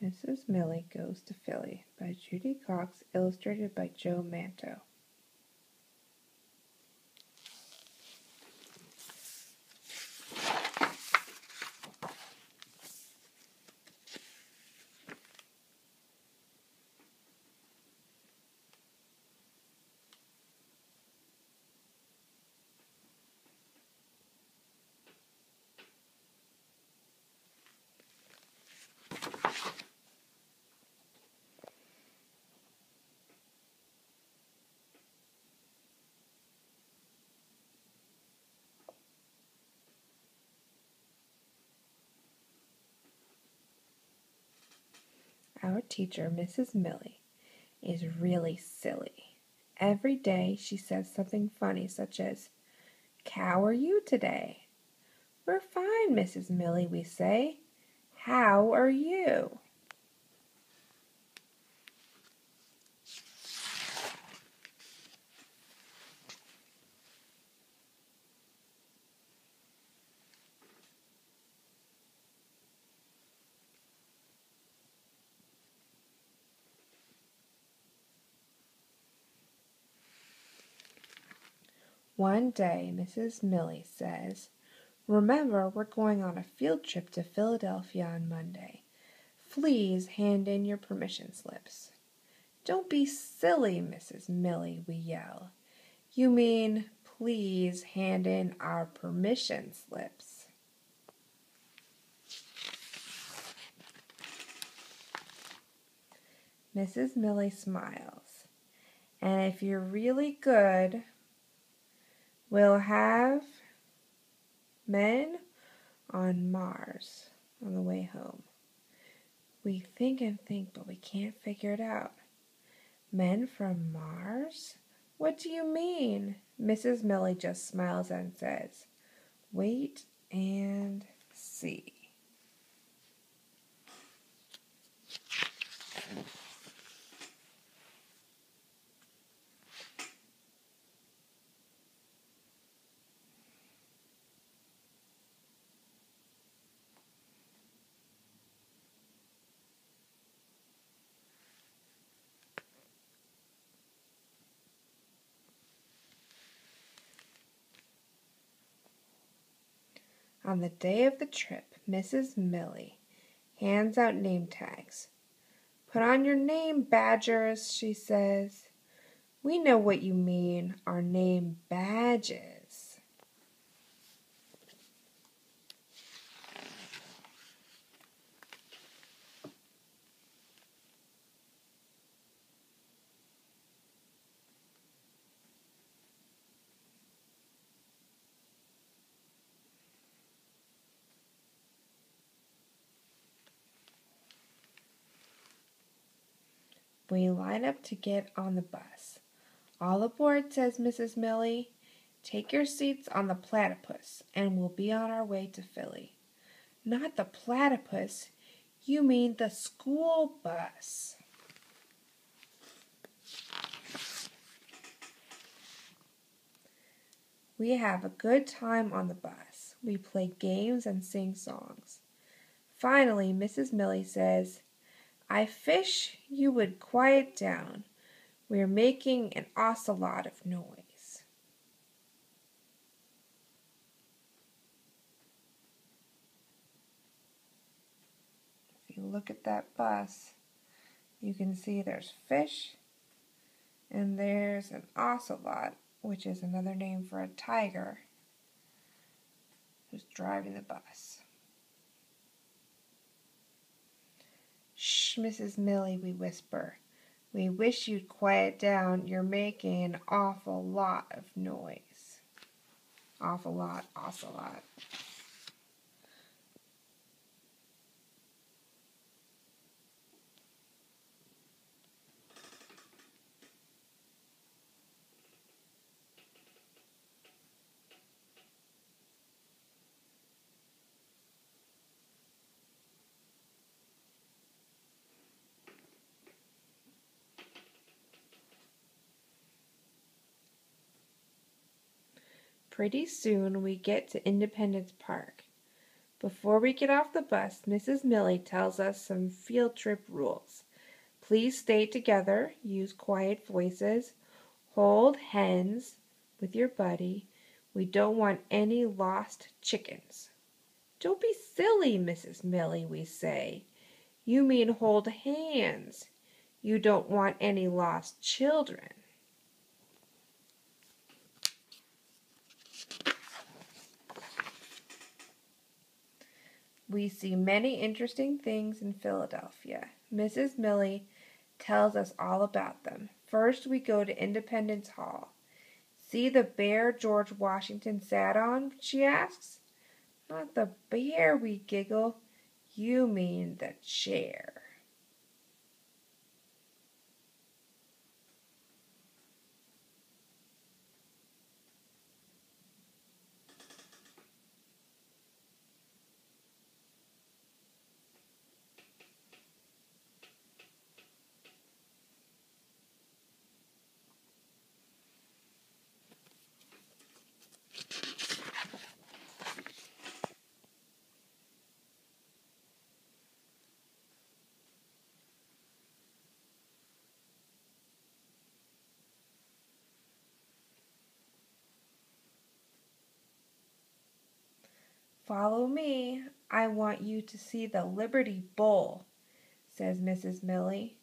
Mrs. Millie Goes to Philly by Judy Cox, illustrated by Joe Manto. Our teacher, Mrs. Millie, is really silly. Every day she says something funny, such as, "How are you today?" "We're fine, Mrs. Millie," we say. "How are you?" One day, Mrs. Millie says, "Remember, we're going on a field trip to Philadelphia on Monday. Please hand in your permission slips." "Don't be silly, Mrs. Millie," we yell. "You mean, please hand in our permission slips." Mrs. Millie smiles. "And if you're really good, we'll have men on Mars on the way home." We think and think, but we can't figure it out. Men from Mars? What do you mean? Mrs. Millie just smiles and says, "Wait and see." On the day of the trip, Mrs. Millie hands out name tags. "Put on your name badgers," she says. "We know what you mean, our name badges." We line up to get on the bus. "All aboard," says Mrs. Millie. "Take your seats on the platypus, and we'll be on our way to Philly." "Not the platypus, you mean the school bus." We have a good time on the bus. We play games and sing songs. Finally, Mrs. Millie says, "I fish you would quiet down. We're making an awful lot of noise." If you look at that bus, you can see there's fish and there's an ocelot, which is another name for a tiger, who's driving the bus. "Shh, Mrs. Millie," we whisper. "We wish you'd quiet down. You're making an awful lot of noise." Awful lot, ocelot. Pretty soon we get to Independence Park. Before we get off the bus, Mrs. Millie tells us some field trip rules. Please stay together, use quiet voices, hold hands with your buddy. We don't want any lost chickens. Don't be silly, Mrs. Millie, we say. You mean hold hands. You don't want any lost children. We see many interesting things in Philadelphia. Mrs. Millie tells us all about them. First, we go to Independence Hall. See the bear George Washington sat on? She asks. Not the bear, we giggle. You mean the chair. Follow me. I want you to see the Liberty Bowl, says Mrs. Millie.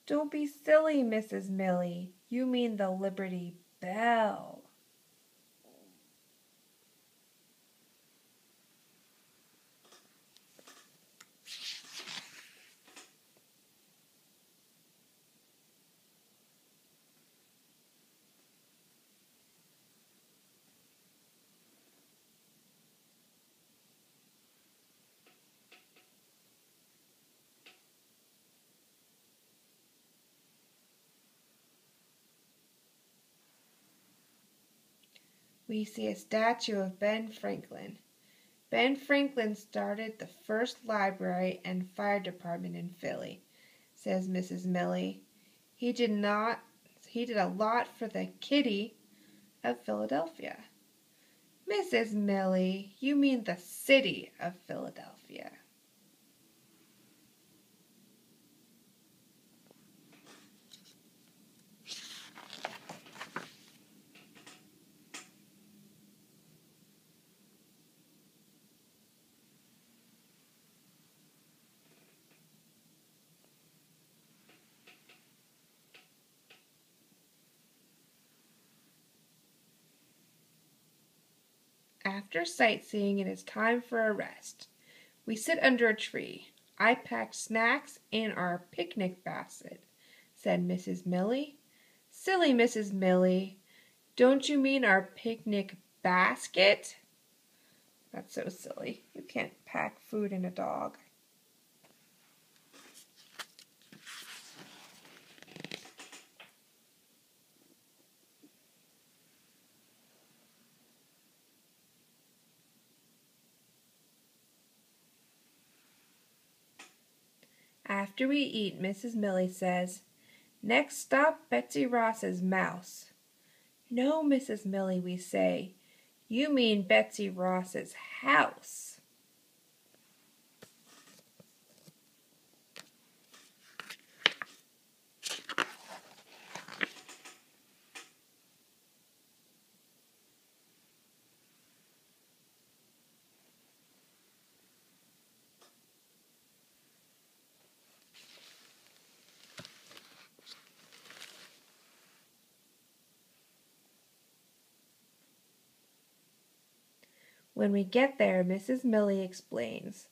Don't be silly, Mrs. Millie. You mean the Liberty Bell. We see a statue of Ben Franklin. Ben Franklin started the first library and fire department in Philly, says Mrs. Millie. He did a lot for the kitty of Philadelphia. Mrs. Millie, you mean the city of Philadelphia. After sightseeing, it is time for a rest. We sit under a tree. I packed snacks in our picnic basket, said Mrs. Millie. Silly Mrs. Millie, don't you mean our picnic basket? That's so silly. You can't pack food in a dog. After we eat, Mrs. Millie says, next stop, Betsy Ross's mouse. No, Mrs. Millie, we say. You mean Betsy Ross's house. When we get there, Mrs. Millie explains,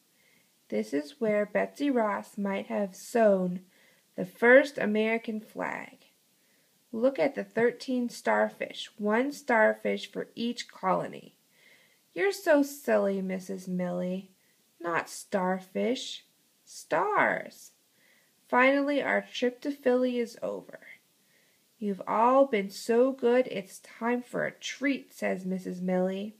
this is where Betsy Ross might have sewn the first American flag. Look at the 13 starfish, one starfish for each colony. You're so silly, Mrs. Millie. Not starfish, stars. Finally, our trip to Philly is over. You've all been so good, it's time for a treat, says Mrs. Millie.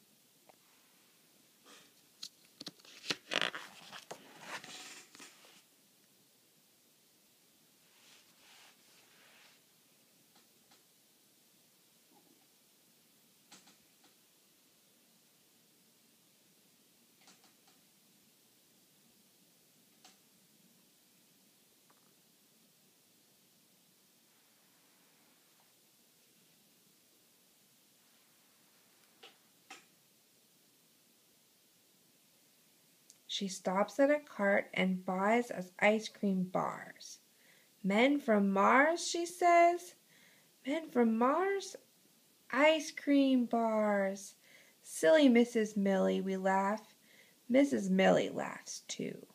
She stops at a cart and buys us ice cream bars. Men from Mars, she says. Men from Mars? Ice cream bars. Silly Mrs. Millie, we laugh. Mrs. Millie laughs too.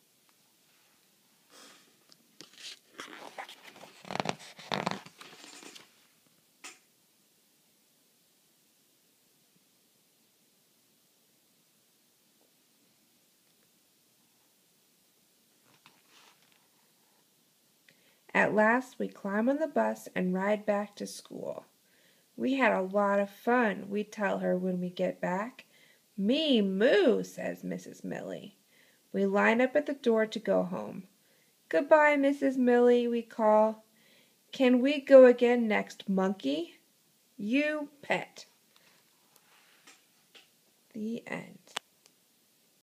At last we climb on the bus and ride back to school. We had a lot of fun, we tell her when we get back. Me moo, says Mrs. Millie. We line up at the door to go home. Goodbye, Mrs. Millie, we call. Can we go again next monkey? You pet. The end.